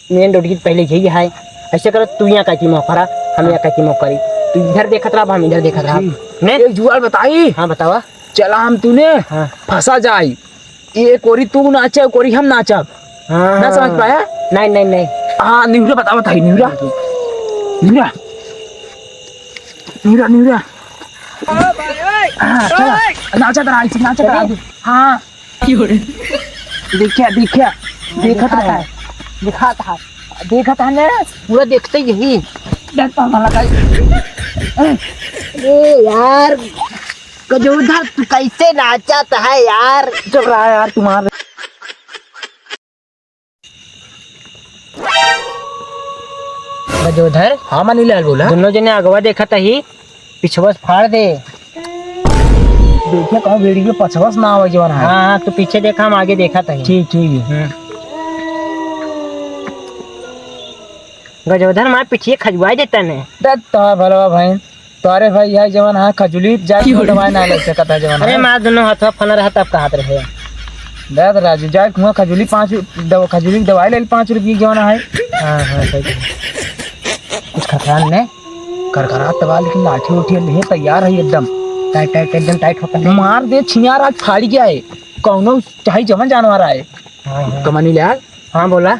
Main road की पहले यही है। ऐसे करो तू यहाँ कैसी मौका रहा, हम यहाँ कैसी मौका रही। तू इधर देखत रहा, हम इधर देखत रहा। ने एक जुगाड़ बताई। हाँ बतावा। चला हम तूने हाँ फंसा जाए, ये कोरी तू नाचे कोरी हम नाचब। हाँ ना समझ पाया? नहीं नहीं नहीं। हाँ न्यूरा बताई न्यूरा न्यूरा न्यूरा न्यूरा। हाँ चला नाचा करा नाचा करा। हाँ देखा देखा देखा था दिखाता है देखता है ना, पूरा देखते यही। ए यार गजोधर तू कैसे नाचता है यार। चल रहा है यार तुम्हारे। गजोधर। हाँ मनीलाल बोला। दोनों जने अगवा देखा था ही, पिछवा से फाड़ दे। देखिए कहाँ वीडियो पछवास ना आवे जवान है। हाँ हाँ तू पीछे देखा, हम आगे देखा था ही। ठीक ठीक है। गजोधर मैं पीछे खजवाई देता ने। तो भलवा भाई तारे भाई यह जवान है खजुली जाए दवाई ना ले सकता है जवान। अरे माँ दोनों हाथों फना रहा तब कहा रहे। दाद राजू जाए कुआं खजुली 5 खजुली की दवाई ले 5 रुपये की जवान है। हाँ हाँ सही। कुछ खतरा ने करकरा तवा लेकिन लाठी उठी ले तैयार है एकदम टाइट टाइट एकदम टाइट होता है। मार दे छियार आज फाड़ गया है कौनो चाहे जवान जानवर है। हाँ कमनी लाल। हाँ बोला।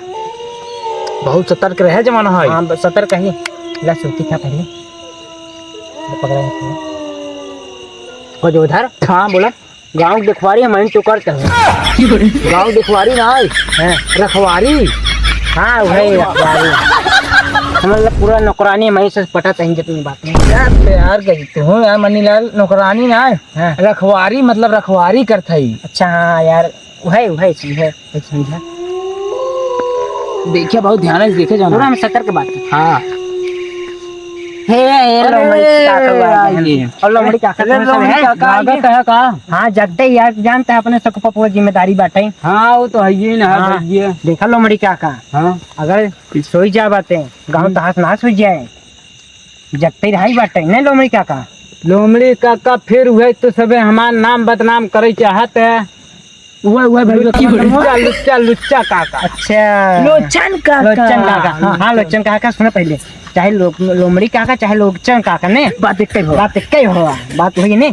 बहुत सतर्क रहे जमाना है। हाँ सतर्क ही ला सूती था पहले पकड़ा है। गजोधर। हाँ बोला। गाँव दिखवारी है, तो करते हैं। गाँव दिखवारी ना है रखवारी। हाँ वही रखवारी। मतलब पूरा नौकरानी मैं से पता था जितनी बात नहीं। यार कहते हो यार मनीलाल नौकरानी ना है रखवारी मतलब रखवारी करता ही। अच्छा हाँ यार वही चीज है समझा। देखिए बहुत ध्यान से देखे जाना। पूरा हम सतर्क बात है। हाँ लोमड़ी काका। हाँ जगते यार जानते हैं अपने सबको पूरा जिम्मेदारी बांटे। हाँ वो तो है ही ना। हाँ, देखा लोमड़ी काका। हाँ अगर सोई जा बाते गाँव तहास नाश हो जाए, जगते रही बाटे नहीं लोमड़ी काका। लोमड़ी काका फिर हुए तो सबे हमार नाम बदनाम करे चाहत है। लुच्चा लुच्चा काका। अच्छा लोचन काका। हाँ लोचन काका सुनो पहले, चाहे लोमड़ी काका चाहे लोचन काका ने बात एक हो बात वही ने।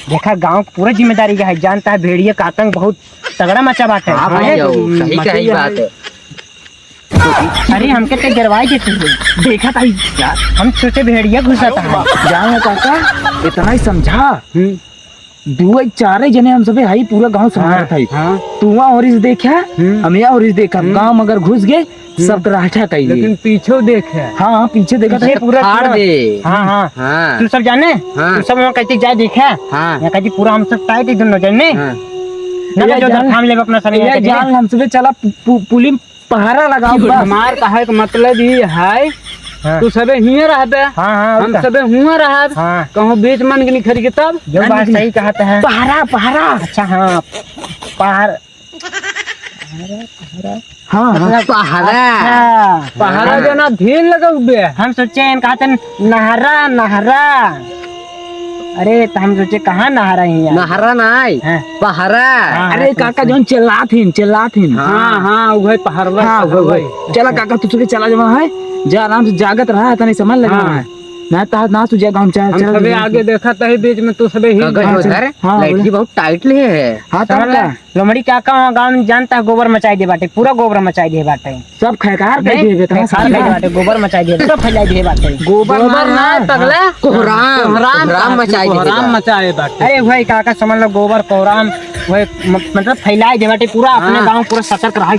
देखा गांव पूरा जिम्मेदारी का है, जानता है भेड़िया का आतंक बहुत तगड़ा मचा बात है। सही बात है। अरे हमके तो गिरवाई देते हुए देखा था यार, हम सोचे भेड़िया घुसा था। जाओ काका इतना ही समझा। 2-4 जने हम सबे हाई पूरा गांव संभाल था। हाँ तू और इस देखा हम यहाँ और इस देखा गांव मगर घुस गए सब राठा कही। लेकिन पीछे देखे। हाँ पीछे देखा था पूरा फाड़ दे। हाँ हाँ तू सब जाने। तू सब वहाँ कहते जाए देखा। यहाँ कहती पूरा हम सब टाइट दोनों जाने ना जो थाम ले अपना समय जान हम सबे चला पुलिस पहरा लगाओ। हमार कहे का मतलब ये है तू सबे हिये रहबे। हाँ हम सबे हुआ रहब। कहूँ बीच मन के निखर के तब जो बात सही कहता है। पहरा। अच्छा हाँ पहरा हाँ पहरा जो ना धीर लगे। हम सोचे कहते नहरा। अरे तो हम सोचे कहाँ नहरा ही नहरा ना पहरा। अरे काका जो चिल्लाथिन। हाँ वही पहरवा। चला काका तू चला जमा है जा आराम से जागत रहा था नहीं समझ लगा है ना ता ना तुझे गांव चल सबे आगे देखा था बीच में तू सबे ही लाइट बहुत टाइट ले है। हां लोमड़ी काका गांव में जानता है गोबर मचाई दे बाटे, पूरा गोबर मचाई दे बाटे। सब खैकार कर दे बाटे गोबर मचाई दे सब फैलाई दे बाटे। गोबर ना तगला कोहराम मचाए बाटे। अरे भाई काका समझ लो गोबर कोहराम वही मतलब फैलाई दे बाटे पूरा अपने गांव पूरा सतर्क रहा।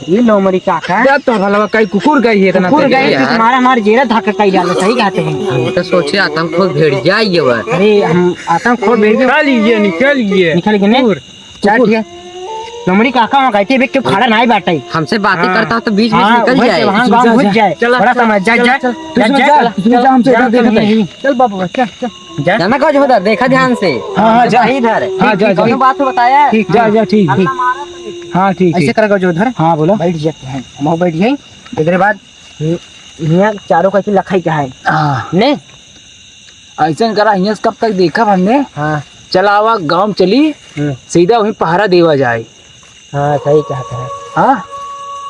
ये लोमड़ी काका तो भलवा कई कुकुर गई है इतना कुकुर गई तुम्हारा हमारे जेरा धक्का कई डालो। सही कहते हैं। तो सोचे आतंकखोर भेड़िया ये वो। अरे हम आतंकखोर भेड़िया निकल गए चल ठीक है। लोमड़ी काका वहाँ कहते हैं क्यों खड़ा नहीं बैठे हमसे बातें करता तो बीच में निकल जाए वहाँ गाँव घुस जाए। बड़ा समझ जा चल बाबू जाना का जो देखा ध्यान से। हाँ जा इधर जा बात बताया। ठीक जा ठीक हाँ ठीक ऐसे करेगा जो उधर। हाँ बोलो बैठ जाते हैं हम बैठ जाए। इधर बाद यहाँ चारों का लखाई का है ने ऐसा करा यहाँ कब तक देखा हमने। हाँ चला आवा गाँव चली सीधा वहीं पहरा देवा जाए। हाँ सही कहता है। हाँ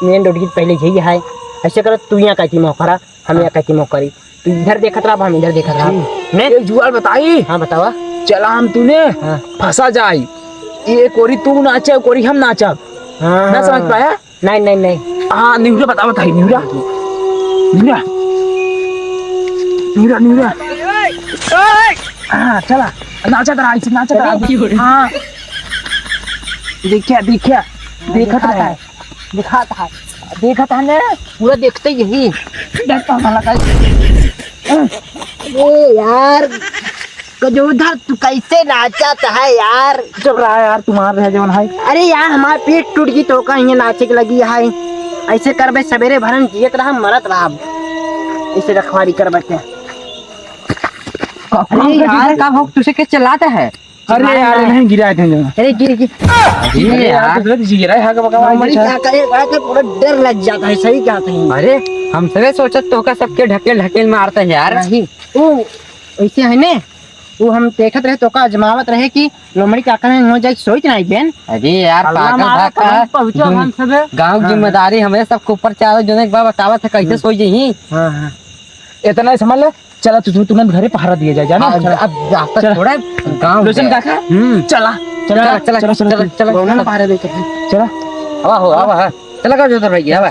मेन रोड की पहले यही है। ऐसे करो तू यहाँ कहती मौका हम यहाँ कहती मौका करी, तू इधर देखत रहा हम इधर देखत रहा। ने एक जुगाड़ बताई। हाँ बतावा। चला हम तूने हाँ। फंसा जाई, ये कोरी तू नाचे कोरी हम नाचब। हाँ ना समझ पाया? नहीं नहीं नहीं। हाँ न्यूरा बताई न्यूरा न्यूरा न्यूरा न्यूरा। हाँ चला नाचा रहा नाचा रहा। हाँ देखा देखा देखा है दिखाता है देखा था ना पूरा देखते यही डरता ना लगा। ए यार गजोधर तू कैसे नाचता है यार? चुप रहा यार, तुम्हारे रह जवन है। अरे यार हमारा पेट टूट गई तो का यहाँ नाचे के लगी है। ऐसे करबे सवेरे भरन जियत रहा मरत रहा, ऐसे रखवारी करबे के। अरे यार का भोग तुझे के चलाता है? अरे यार नहीं गिरा थे जो। अरे गिर अरे यार तुझे तो गिरा है का हमारी क्या करे का पूरा डर लग जाता है। सही क्या कहीं? अरे हम सवे सोचत तो का सबके ढकेल ढकेल मारते हैं यार। नहीं ओ ऐसे है ने वो हम देखत रहे तो का अजमावत रहे कि लोमड़ी काका ने हो जाए सोच नहीं बेन। अरे यार पागल पहुंचो हम सब गांव की जिम्मेदारी हमें सबके ऊपर चाहे जो एक बार बतावत है कैसे सोच ही। हां हां इतना समझ ले। चला तू तुरंत घरे पहरा दिया जाए जाना। अब रास्ता थोड़ा गांव लोचन काका चला चला चला चला चला चला गांव में पहरा दे चला आवा चला का जो तो भैया आवा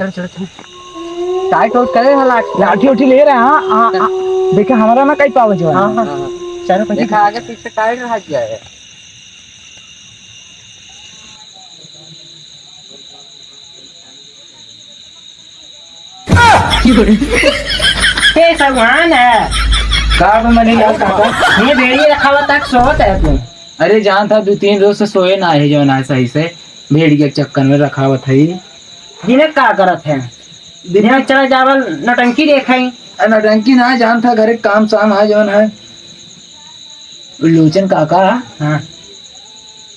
टाइट आउट करे लाठी उठी ले रहे। हां देखा हमारा ना कहीं पावे जो। हां हां चारों पीछे देखा आगे पीछे टाइट रह गया है। के भगवान है का मैंने यार काका ये भेड़िए रखा हुआ तक सोत है तू? अरे जहाँ था 2-3 रोज से सोए ना है जो ना सही से भेड़ के चक्कर में रखा हुआ था। दिने का करत है? दिन चला जावल नटंकी देखाई। नटंकी ना जान था घरे काम शाम है जो है। लोचन काका हाँ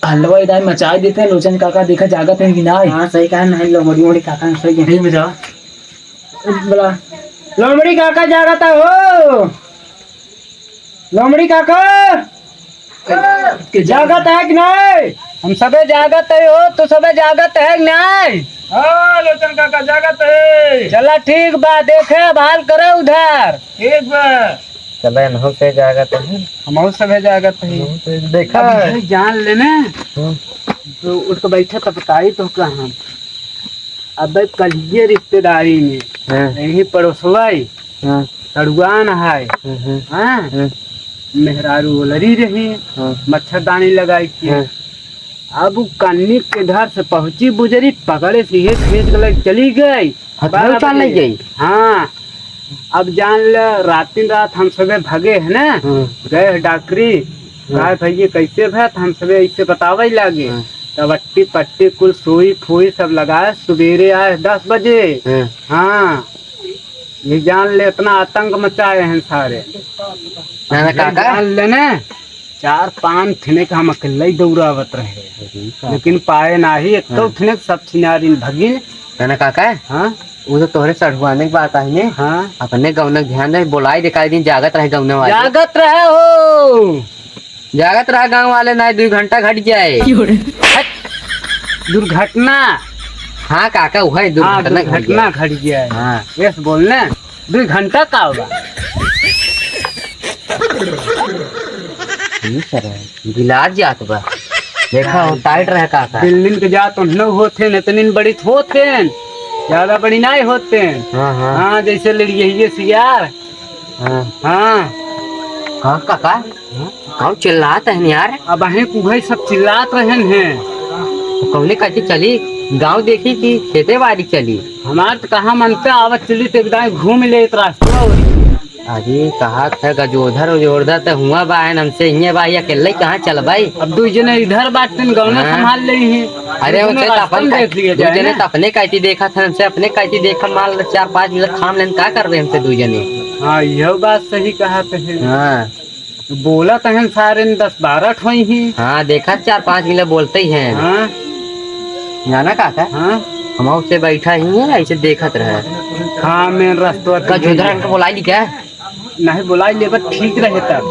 हलवा इधर मचा देते हैं। लोचन काका देखा जागत है कि ना? हाँ सही कहा नहीं लोमड़ी काका ने सही नहीं बजा बोला लोमड़ी काका जागत हो। लोमड़ी काका जागत है कि नहीं? हम सबे जागत है हो तो सबे जागत है कि नहीं? हाँ लोचन काका जागत है। चला ठीक बा देखे भाल करे उधर। ठीक बा चला इन्हों से जागत है हम सबे जागत है। देखा जान लेने तो उठ के बैठा तो बताई तो कहा अब कल ये रिश्तेदारी में यही पड़ोसवाई सड़ुआन है। हाँ मेहरारू लड़ी रही मच्छरदानी लगाई थी। अब कन्नी के घर से पहुंची बुजरी पकड़े से ये खींच कर चली गई। हाँ अब जान ले रात हम सबे भगे है ना गए डॉक्टरी कहा भैया कैसे भैया हम सबे ऐसे बतावे लगे तब अट्टी पट्टी कुल सोई फूई सब लगाए सवेरे आए 10 बजे। हाँ ये जान ले इतना आतंक मचाए हैं सारे। जान लेने 4-5 थिने का हम अकेले ही दौड़ावत रहे लेकिन पाए ना ही। एक तो थिने सब छिनारी भगिन ना काका। हाँ वो तो तोहरे सढ़वाने की बात आई ने। हाँ अपने गौनक ध्यान रहे बोलाई दिखाई दिन जागत रहे गौने वाले। जागत रहे हो जागत रहा गांव वाले ना 2 घंटा घट जाए दुर्घटना। हाँ काका वो है दुर्घटना घट गया है। हाँ यस बोलने 2 घंटा का होगा। गिलास जात बा देखा हो टाइट रहे काका। दिन के जात न होते न इतनी बड़ी होते ज्यादा बड़ी नहीं होते। हाँ जैसे लड़िए सियार। हाँ हाँ काका कौन चिल्लाता है यार? अब अहे कुभाई सब चिल्लात रहे हैं। तो कौने कहती चली गांव देखी कि खेते बाड़ी चली? हमार तो कहा मनते आवत चली तो एकदम घूम ले रास्ता। अरे कहा था गजोधर उजोधर तो हुआ बा हमसे ये भाई अकेले कहाँ चल भाई? अब 2 जने इधर बात गौना संभाल ले ही। अरे उनसे अपन देख लिए 2 जने तो अपने कहती देखा था हमसे अपने कहती देखा माल 4-5 मिनट खाम लेन क्या कर रहे हमसे 2 जने। हाँ यह बात सही कहा है। हाँ बोला तो है सारे 10-12 ठोई ही। हाँ देखा 4-5 मिनट बोलते ही हैं। हाँ जाना काका। हाँ हम उससे बैठा ही है ऐसे देखत रहे। हाँ मैं रास्ता गजोधर को बुलाई क्या? नहीं बुलाई ले ठीक रहे तब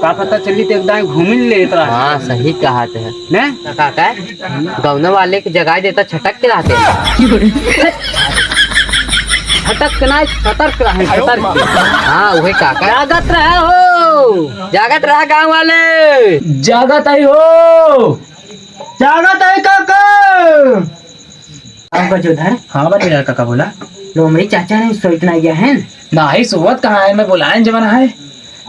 का पता चली तो एकदम घूम ले इतना। हाँ सही कहा थे ने काका गौना वाले की जगह देता छटक के रहते छटक के ना सतर्क रहे सतर्क। हाँ वही काका जागत रहे हो जागत रहा गाँव वाले जागत आई हो जागत है काका आपका जो धर हाँ बता काका बोला लोमड़ी चाचा ने सोचना गया है ना ही सोवत कहाँ है मैं बुलाए जमाना है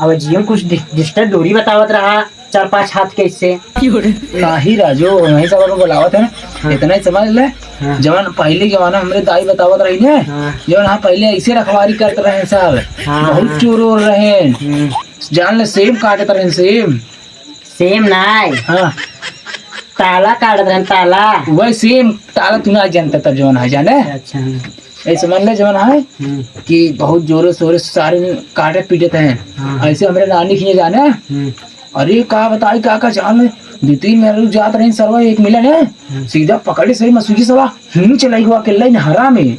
अब जीवन कुछ डिस्टर्ब दूरी बतावत रहा 4-5 हाथ के इससे नाही राजू वही सब बुलावत है ना इतना ही समझ ले। जवान पहले जमाना हमरे दाई बतावत रही ने जवान हाँ पहले ऐसे रखवारी करते रहे सब बहुत चोर ओर रहे जान ले सेब काटते रहे सेम नाय हाँ ताला काटत रहे ताला वही सेम ताला तू ना जानता तब जवान है जाने अच्छा ऐसे समझ ले जवान है कि बहुत जोरों शोरों से सारे काटे पीटते हैं ऐसे हमारे नानी की जाने अरे का बताई का जान ले 2-3 मेरे जात रहे सरवा एक मिलन है सीधा पकड़े सही मसूजी सवा हिम चलाई हुआ के लाई हरा में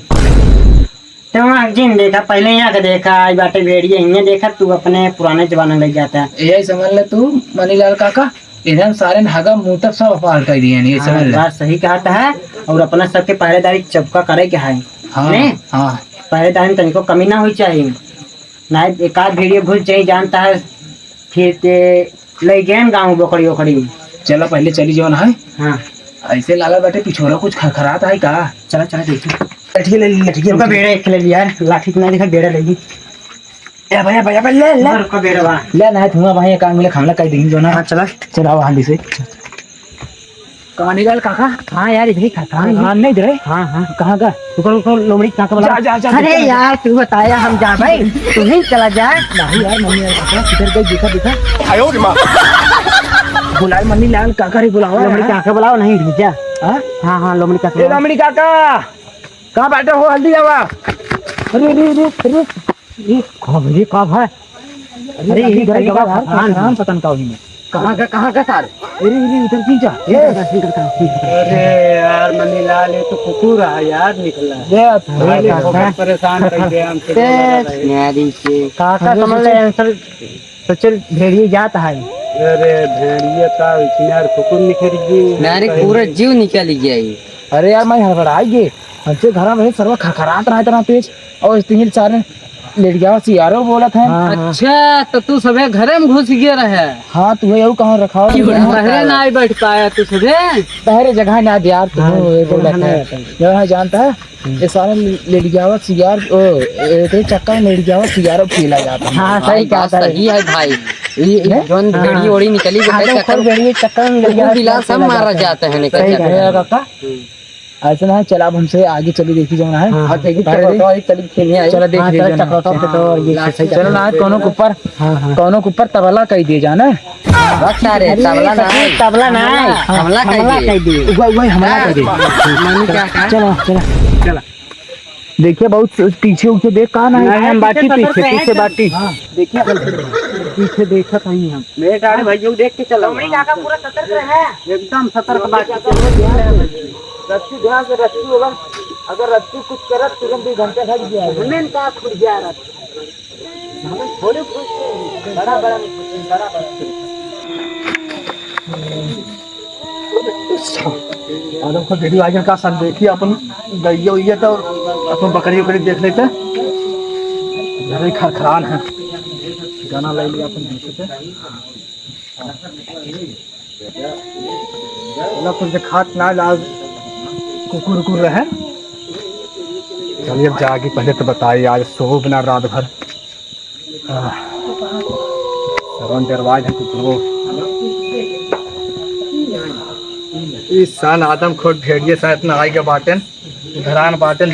तो जिन देखा पहले यहाँ का देखा आज बाटे भेड़िए इन्हें देखा तू अपने पुराने जमाने लग जाता है यही समझ ले तू मनीलाल काका इधर सारे नागा मुंह तक सब अपार कर दिए ये समझ ले बात सही कहा है और अपना सबके पहरेदारी चपका करे के है हाँ पहरेदारी में तनिको कमी ना हुई चाहिए ना एक आध भेड़िए घुस जाए जानता है फिर ते ले गए गाँव बकरी वकड़ी चलो पहले चली जवान है हाँ ऐसे लाला बैठे पिछोरा कुछ खराता है का चला चला देखिए लठिया बेड़ा एक ले लिया लाठी ना देखा बेड़ा लेगी ए भैया भैया ले ले का बेड़ा बा ले ना तुम्हारा भाई काम मिले खामला कह देंगे जो ना हाँ चला चलाओ हांडी से कहानी गल काका हाँ यार इधर ही खाता हाँ नहीं दे हाँ हाँ कहाँ का रुको लोमड़ी काका बोला जा अरे यार तू बताया हम जा भाई तू ही चला जा नहीं यार मम्मी यार काका किधर गई दिखा आयो रे मां बुलाए मम्मी लाल काका रे बुलाओ लोमड़ी काका बुलाओ नहीं भेजा हां हाँ हाँ लोमड़ी काका ए लोमड़ी काका कहां बैठे हो हल्दी जावा अरे कब है अरे यही घर का नाम पतन का होगी कहाँ का सार अरे इधर की जा अरे यार मनीलाल ये तो कुकुर है यार निकला परेशान कर दिया हमसे काका समझ ले आंसर तो चल भेड़िए जाता है अरे भेड़िए का यार कुकुर निकल गई मेरे पूरा जीव निकल गया। अरे यार मैं हड़बड़ा गए हमसे घर में सर्व खखरात रहा इतना तेज और तीन चार लेट गया सियारो बोला था। अच्छा तो तू सबे घरे में घुस गया रहे। हाँ तू ये कहाँ रखा पहरे ना बैठ पाया तू सबे पहरे जगह ना यार तू जानता है ये सारे लेट गया सियार चक्का लेट गया सियारो पीला जाता है। हाँ सही कहा सही है भाई जोन भेड़ी ओड़ी निकली चक्कर सब मारा जाता है काका ऐसा ना चला अब हमसे आगे चली देखी जाना है चलो चलो ना कोनो के ऊपर तबला कह दिए जाना तबला ना हमला कह दिए हमला कह दिए चलो चलो चला देखिए बहुत पीछे उसे देख कहाँ ना हम बाटी पीछे बाटी देखिए पीछे देखा कहीं हम मेरे गाड़ी भाइयों देख के चलो काका पूरा सतर्क है एकदम सतर्क बाटी रस्सी ध्यान से रस्सी होगा अगर रस्सी कुछ करे तुरंत 2 घंटे लग जाए हमें का खुद जा रहा हमें थोड़े कुछ बड़ा आदम को वीडियो आगे का सब देखिए अपन गईया हुई है तो अपन बकरी उकरी देख लेते घर खरान है गाना ले लिया अपन देखते कुछ खाट ना लाल कुकुर रहे। चलिए अब जाके पहले तो बताइए आज सो बिना रात भर दरवाज है कुकुर इस साल आदम खोट भेड़िए शायद न आई के बाटन घरान बाटन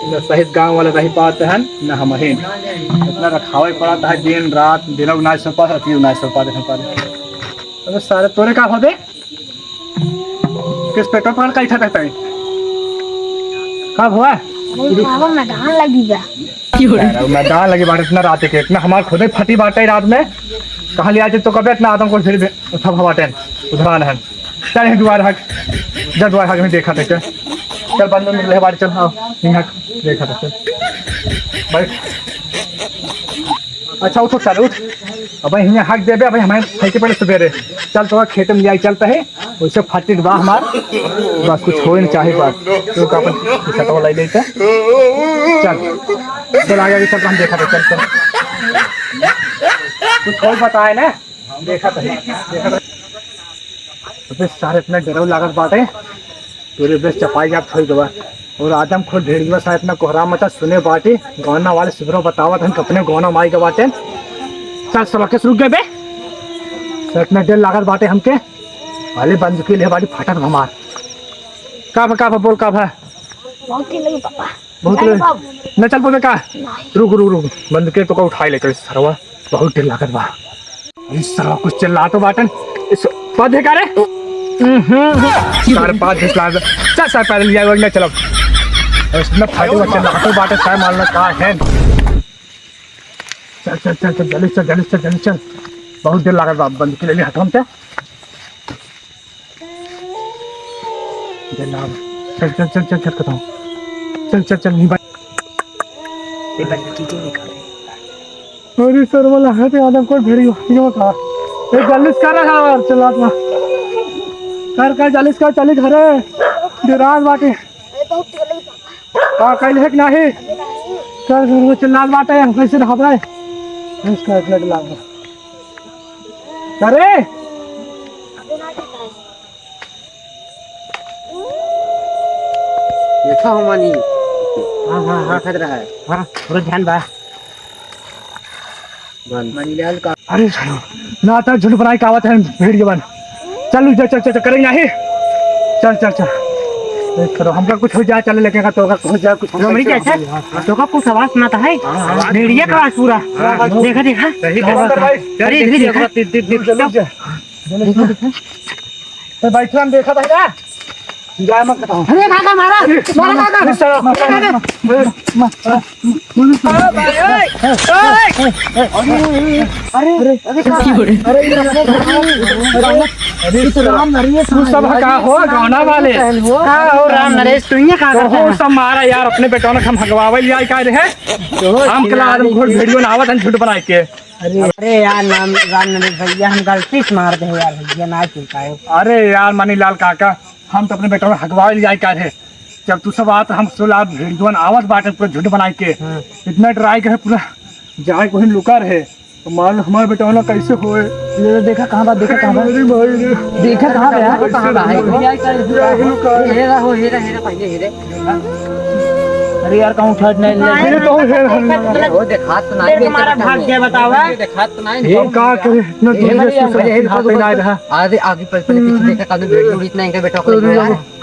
न सहित गांव वाले रही पाते हैं न हम ही इतना रखावा पड़ा था दिन रात दिनों ना सो पाते ना सो पाते सारे तोरे का होते किस पेट्रोल पंप का इठा रहता है कब हुआ मैदान लगी बात इतना रात के इतना हमारे खुद ही फटी बाटे रात में कहाँ लिया तो कब इतना आदम को फिर बाटे उधरान है चल दुआर हक जब दुआर हक में देखा था चल बंद में मिले बारी चल हाँ देखा था चल भाई अच्छा उठ चल उठ। अब यहाँ हक देबे अब हमें खाइके पड़े सवेरे। चल तो खेत में जाई चलता है वैसे फाटिक बा हमार बस कुछ हो नहीं चाहे बात तो का अपन छटवा लाई लेते चल चल आगे चल हम देखा चल चल कुछ और बताए ना देखा तो अबे सारे इतना डरो लागत बाटे तेरे बेस चपाई आप छोड़ दवा और आदम खुद भेड़िया सा इतना कोहरा मचा सुने बाटे गौना वाले सुबह बतावत हम अपने गौना माई के बाटे चल सब के रुक गए बे सर इतना डर लागत बाटे हमके वाले बंद के लिए बाटी फटत हमार का बोल का भा बहुत ही लगी पापा बहुत न चल पोते का रुक रुक रुक बंद के तो का उठाई लेकर सरवा बहुत डर लागत बा इस सरवा कुछ चिल्ला तो बाटन इस पौधे का रे चार पांच दिस लाग चल सर पैदल जाए वरना चलो इसमें फाइट हुआ चल रहा तो बाटे काय मालना का है चल चल चल चल जल्दी चल जल्दी चल जल्दी चल बहुत देर लागत बा बंद के लिए हटो हम चल चल चल चल चल बताओ चल चल चल नहीं अरे सर वाला है तो आदम को भेड़ी हो था ए जल्दी कर रहा है चला अपना कर जल्दी कर चली घरे दिराज बाटे का कल है कि नहीं कर वो चिल्लात बाटे कैसे हबरे इसका लग लाग करे देखा हो मानी हाँ खतरा है हाँ थोड़ा ध्यान बा मनीलाल का अरे चलो ना था झुंड बनाई कावत है भेड़ के बन चल चल चल करेंगे नहीं चल चल चल करो हमका कुछ हो जाए चल लेके का तो हो जाए कुछ नमरी कैसे तो का कुछ आवाज सुनाता है भेड़िया का आवाज पूरा देखा देखा अरे इधर देखा बैठा हम देखा था ना जाए मत बताओ अरे काका मारा काका अरे राम नरेश तू सब का हो गाना वाले हो राम नरेश तू ये का हो सब मारा यार अपने बेटों ने हम हगवावे लिया का रहे हम कला आदम घोड़ वीडियो ना आवत झूठ बनाए के अरे यार नाम राम नरेश भैया हम गलती से मार दे यार भैया ना चिल्लाए अरे यार मनीलाल काका हम तो अपने बेटों ने हगवावे लिया का रहे जब तू सब आत हम सोला वीडियो आवत बाटे पूरा झूठ बनाए के इतना ट्राई करे पूरा जाए कोई लुका रहे तो मान हमारे बेटा ना कैसे होए ये देखा कहाँ बात देखा कहाँ बात देखा कहाँ पे यार कहाँ बा है हेरा हो हेरा पहले हेरे अरे यार कहूँ उठा नहीं तो वो देखा तो नहीं तुम्हारा भाग गया बतावा देखा तो नहीं ये का करे इतना धीरे से रहा आगे आगे पहले पीछे देखा कादू भेड़ इतना इनका बेटा को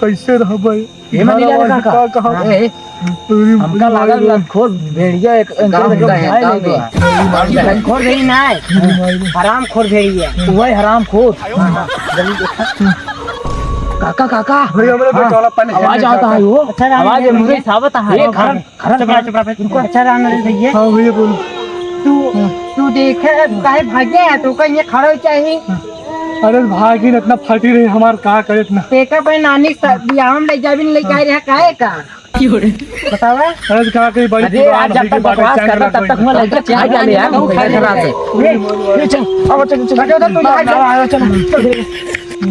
कैसे रह भाई ये मनीलाल काका कहां हमका लागल लखोर भेड़िया एक खोर भेड़ी ना है हराम खोर भेड़ी है वही हराम खोर काका काका भाई हमारे बेटा वाला पानी आवाज आता है वो अच्छा आवाज मुझे सावत है ये खरम चुप रहा तुमको अच्छा राम नरेश भैया हां भैया बोलो तू देखे काहे भागे है तू कहीं खड़ो चाहिए अरे भागी न इतना फटी रही हमार का करे इतना पेका पे नानी बियाह में ले जाबिन ले जाए रहा काहे का बतावा अरे का के बड़ी अरे आज जब तक बकवास करता तब तक मैं लड़का चाय डाले यार कहूं खा खरा से ये चल अब चल चल हटो तू जा चल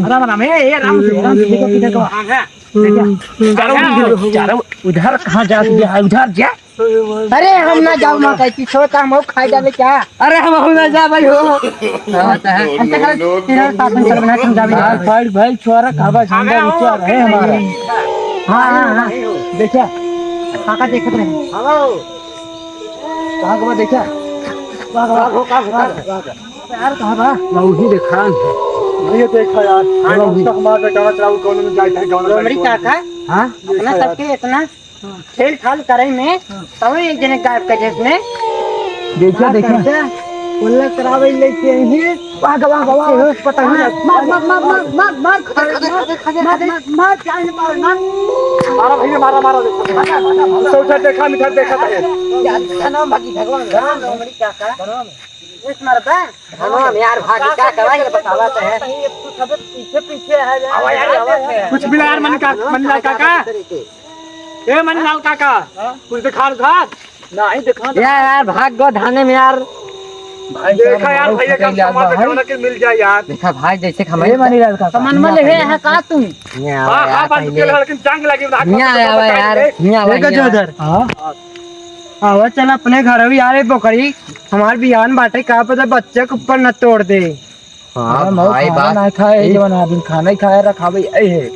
राम राम ये राम देखो किधर को हां है चारों उधर कहां जा है उधर जा अरे हम ना जाओ ना कहती छोटा हम खाई डाले क्या अरे हम ना जा भाई हो हम तेरा साथ में चल बना तुम जाबी भाई भाई छोरा खाबा झंडा ऊंचा है हमारा हां देखा काका देखत रहे हेलो कहां का देखा यार कहां बा वही देखा ये देखा यार हमारा बेटा चलाऊ कौन में जाए है गांव लोमड़ी काका हां अपना सबके इतना खेल खाल करे में तब एक जने गायब कर जिसमें देखा देखा बोलना करावे लेके ही वाह पता है मार जान मारा भैया मारा सोचा देखा मिठा देखा था यार नाम भागी भगवान राम लोमड़ी काका इस मरदा हम यार भागी क्या कराएंगे बतावा तो है सब पीछे है कुछ भी यार मनीलाल काका ए मनीलाल काका कुछ दिखा नहीं दिखा यार भाग गो धाने में यार देखा यार भैया का सामान तो खाना के मिल जाए यार। देखा भाई जैसे अरे हमारे मानी रात का सामान में ले है का तू हां बात के लेकिन जंग लगी ना यहाँ आया यार, यहाँ देखो जो उधर हां आवा चल अपने घर भी आ रहे बकरी हमार बियान बाटे का पता बच्चे के ऊपर न तोड़ दे। हाँ भाई बात ना खाए जवन आदमी खाना ही खाए रखा भाई ए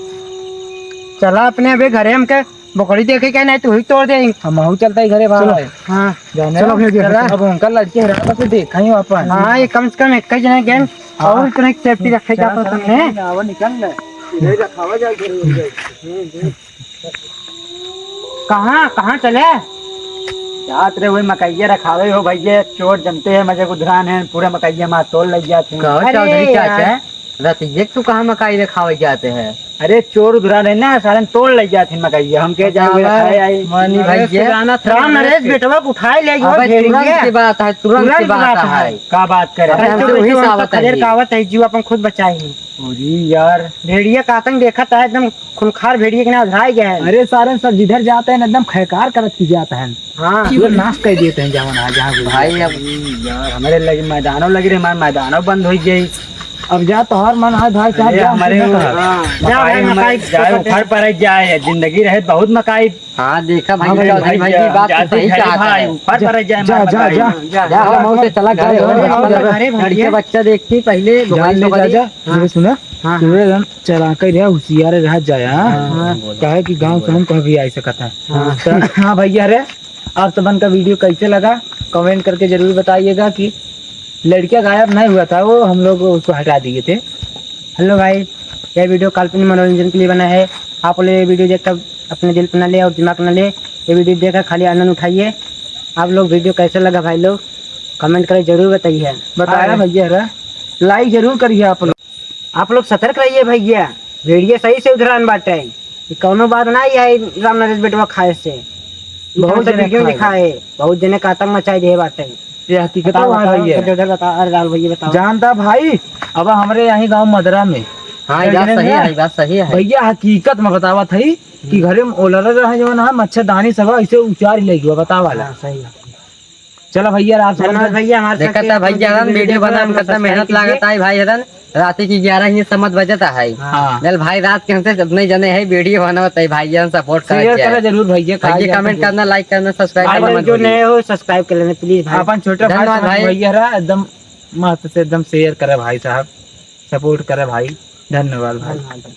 चला अपने अबे घरे हमके बकरी देखे क्या नहीं तू ही तोड़ दे। हम हूं चलता ही घरे भाई हाँ जाने चलो भैया, चला, अब अंकल लड़के हरा बस देखा ही अपन हाँ ये कम से कम एक जना गेम और इतने सेफ्टी रखे क्या तो तुमने आवा निकल ले ले रखावा जाए घर कहाँ कहाँ चले जात रे वही मकैया रखावे हो भैया चोर जमते हैं मजे गुधरान है पूरे मकैया में तोड़ लग जाते हैं। कहो अरे चौधरी यार। चाचा रतिये तू कहाँ मकाई दिखावे जाते हैं। अरे चोर उधरान है ना सारे तोड़ लग जाते हैं मकैया हम के जाए रखाए आई मानी भैया राम नरेश बेटवा को उठाए ले गयो अबे भेड़ तुरंत गया। की बात है, तुरंत की बात है। का बात करे अरे हम तो वही सावत है जी। कहावत है जीव अपन खुद बचाए हैं। पूरी यार भेड़िया का आतंक देखा था एकदम खूंखार भेड़िया के ना उधराए गया है। अरे सारे सब जिधर जाते हैं एकदम खैकार करत की जाता है हाँ पूरा नाश कर देते हैं जवन आ जहाँ भी। भाई अब यार हमारे लगे मैदानों लगे रहे हमारे मैदानों बंद हो गई। अब जा तो हर मन है भाई साहब अरे जा हमारे भाई, मकाई जाए उखड़ पर जाए जिंदगी रहे बहुत मकाई हाँ देखा भाई हाँ भाई, चौधरी भाई की बात तो सही कहा भाई है। उखड़ पर जाए जा, जा, जा। जा हम उसे चला घर अरे लड़के भैया बच्चा देखती पहले जान ले मोबाइल जा मेरे सुना हाँ। तू एकदम चला कर रहा होशियार रह जाया कहे कि गांव से हम कभी आ सकता है। हाँ भैया रे आप सबन का वीडियो कैसे लगा कमेंट करके जरूर बताइएगा कि लड़कियां गायब नहीं हुआ था वो हम लोग उसको हटा दिए थे। हेलो भाई यह वीडियो काल्पनिक मनोरंजन के लिए बना है। आप लोग ये वीडियो देखकर अपने दिल पर न ले और दिमाग न ले, ये वीडियो देखकर खाली आनंद उठाइए। आप लोग वीडियो कैसे लगा भाई लोग कमेंट करके जरूर बताइए। बताया भैया रे लाइक जरूर करिए आप लोग सतर्क रहिए भैया, भेड़िया सही से उधरान बाटे ये कौनो बात ना है राम नरेश बेटवा खाए से बहुत जने वीडियो खाए। दिखाए बहुत जने का आतंक मचाई दे बाटे। ये हकीकत बताओ है भैया बताओ बता अरे राहुल भैया बताओ। जानता भाई अब हमारे यहाँ गांव मदरा में हाँ ये बात सही है, ये बात सही है। भैया हकीकत में बतावा थी कि घरे में ओलर रहे जो ना मच्छरदानी सब ऐसे उचार ले गया बतावा ला। हाँ, सही है। चलो भैया आप धन्यवाद भैया हमारे देखा था भाई हरन वीडियो बनाने में कितना मेहनत लागता है भाई हरन रात की 11 ही समझ बजता है। हाँ नल भाई रात के हमसे जितने जने है वीडियो बनावत है भाई जन सपोर्ट शेयर कर करा जरूर भैया भाई कमेंट करना लाइक करना सब्सक्राइब आप करना लोग मत जो भूलिए। नए हो सब्सक्राइब कर लेना प्लीज भाई। अपन छोटे धन्यवाद भाई भाई। भैया रहा एकदम मस्त से एकदम शेयर करे भाई साहब सपोर्ट करे भाई धन्यवाद भाई। धन्यवाद।